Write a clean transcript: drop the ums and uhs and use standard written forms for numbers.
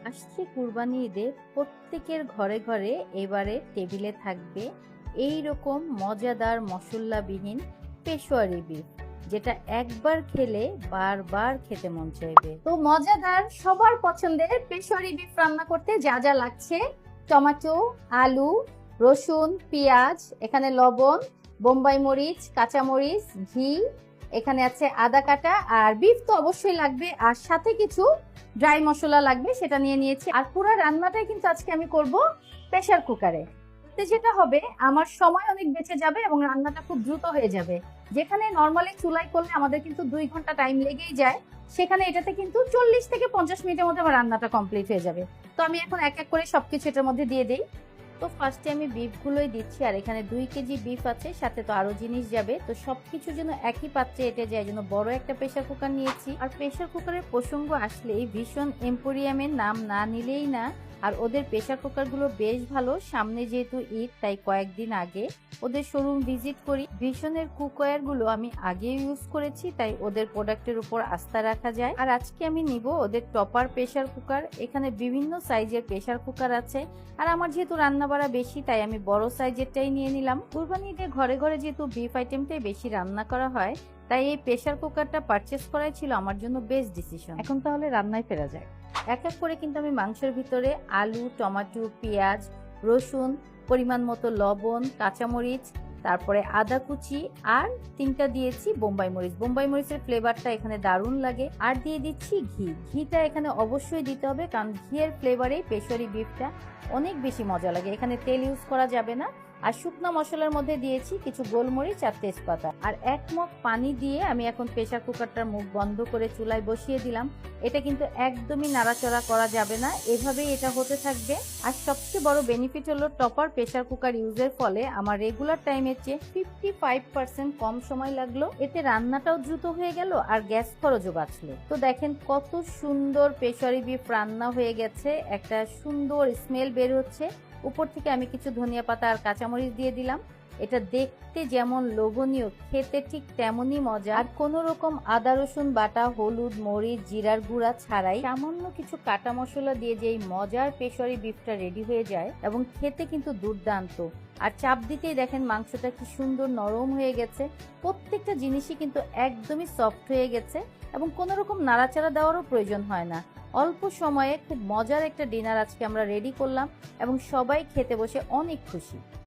আসছে কুরবানি ঈদে প্রত্যেকের ঘরে ঘরে এবারে টেবিলে থাকবে এই রকম মজাদার মশলাবিহীন পেশোয়ারি বিফ, যেটা একবার খেলে বারবার খেতে মন চাইবে। তো মজাদার সবার পছন্দের পেশোয়ারি বিফ রান্না করতে যা যা লাগছে: টমেটো, আলু, রসুন, পেঁয়াজ, এখানে লবণ, বোম্বাই মরিচ, কাঁচা মরিচ, ঘি, এখানে আছে আদা কাটা, আর বিফ তো অবশ্যই লাগবে, আর সাথে কিছু ড্রাই মশলা লাগবে, সেটা নিয়ে নিয়েছি। আর পুরো রান্নাটাই কিন্তু আজকে আমি করব প্রেসার কুকারে। যেটা হবে, আমার সময় অনেক বেঁচে যাবে এবং রান্নাটা খুব দ্রুত হয়ে যাবে। যেখানে নর্মালি চুলায় করলে আমাদের কিন্তু 2 ঘন্টা টাইম লেগেই যায়, সেখানে এটাতে কিন্তু 40 থেকে 50 মিনিটের মধ্যে আমার রান্নাটা কমপ্লিট হয়ে যাবে। তো আমি এখন এক এক করে সবকিছু এটার মধ্যে দিয়ে দিই। তো ফার্স্টে আমি বিফগুলোই দিচ্ছি, আর এখানে 2 কেজি বিফ আছে, সাথে তো আরো জিনিস যাবে। তো সবকিছু যেন একই পাত্রে এটে যায়, জন্য বড় একটা প্রেসার কুকার নিয়েছি। আর প্রেসার কুকারের প্রসঙ্গ আসলেই ভীষণ এম্পোরিয়ামের নাম না নিলেই না। আর ওদের প্রেসার কুকারগুলো বেশ ভালো। সামনে যেহেতু ঈদ, তাই কয়েকদিন আগে ওদের শোরুম ভিজিট করি। ভীষণের কুকওয়্যারগুলো আমি আগে ইউজ করেছি, তাই ওদের প্রোডাক্টের উপর আস্থা রাখা যায়। আর আজকে আমি নিব ওদের টপার প্রেসার কুকার। এখানে বিভিন্ন সাইজের প্রেসার কুকার আছে, আর আমার যেহেতু রান্না বাড়া বেশি, তাই আমি বড় সাইজেরটাই নিয়ে নিলাম। কুরবানি ঈদে ঘরে ঘরে যেহেতু বিফ আইটেমটাই বেশি রান্না করা হয়, তাই এই প্রেসার কুকারটা পারচেস করাই ছিল আমার জন্য বেস্ট ডিসিশন। এখন তাহলে রান্নায় ফেরা যায়। এক এক করে কিন্তু আমি মাংসের ভিতরে আলু, টমেটো, পেঁয়াজ, রসুন, পরিমাণ মতো লবণ, কাঁচামরিচ, তারপরে আদা কুচি, আর 3টা দিয়েছি বোম্বাই মরিচ। বোম্বাই মরিচের ফ্লেভারটা এখানে দারুণ লাগে। আর দিয়ে দিচ্ছি ঘি। ঘিটা এখানে অবশ্যই দিতে হবে, কারণ ঘিয়ের ফ্লেভারেই পেশোয়ারি বিফটা অনেক বেশি মজা লাগে। এখানে তেল ইউজ করা যাবে না। আর শুকনো মশলার মধ্যে দিয়েছি কিছু গোলমরিচ আর তেজপাতা। আর 1 মগ পানি দিয়ে আমি এখন প্রেসার কুকারটার মুখ বন্ধ করে চুলায় বসিয়ে দিলাম। এটা কিন্তু একদমই নাড়াচড়া করা যাবে না, এভাবেই এটা হতে থাকবে। আর সবচেয়ে বড় বেনিফিট হলো টপার প্রেসার কুকার ইউজের ফলে আমার রেগুলার টাইমের চেয়ে 55% কম সময় লাগলো। এতে রান্নাটাও দ্রুত হয়ে গেল আর গ্যাস খরচও বাঁচলো। তো দেখেন কত সুন্দর পেশোয়ারি বিফ রান্না হয়ে গেছে, একটা সুন্দর স্মেল বের হচ্ছে। উপর থেকে আমি কিছু ধনিয়া পাতা আর কাঁচামরিচ দিয়ে দিলাম। এটা দেখতে যেমন লোভনীয়, খেতে ঠিক তেমনই মজা। আর কোনো রকম আদা রসুন বাটা, হলুদ, মরিচ, জিরার গুঁড়া ছাড়াই সামান্য কিছু কাটা মশলা দিয়ে যেই মজার পেশোয়ারি বিফটা রেডি হয়ে যায়, এবং খেতে কিন্তু দুর্দান্ত। আর চাপ দিতেই দেখেন মাংসটা কি সুন্দর নরম হয়ে গেছে। প্রত্যেকটা জিনিসই কিন্তু একদমই সফট হয়ে গেছে, এবং কোনো রকম নাড়াচাড়া দেওয়ারও প্রয়োজন হয় না। অল্প সময়ে খুব মজার একটা ডিনার আজকে আমরা রেডি করলাম, এবং সবাই খেতে বসে অনেক খুশি।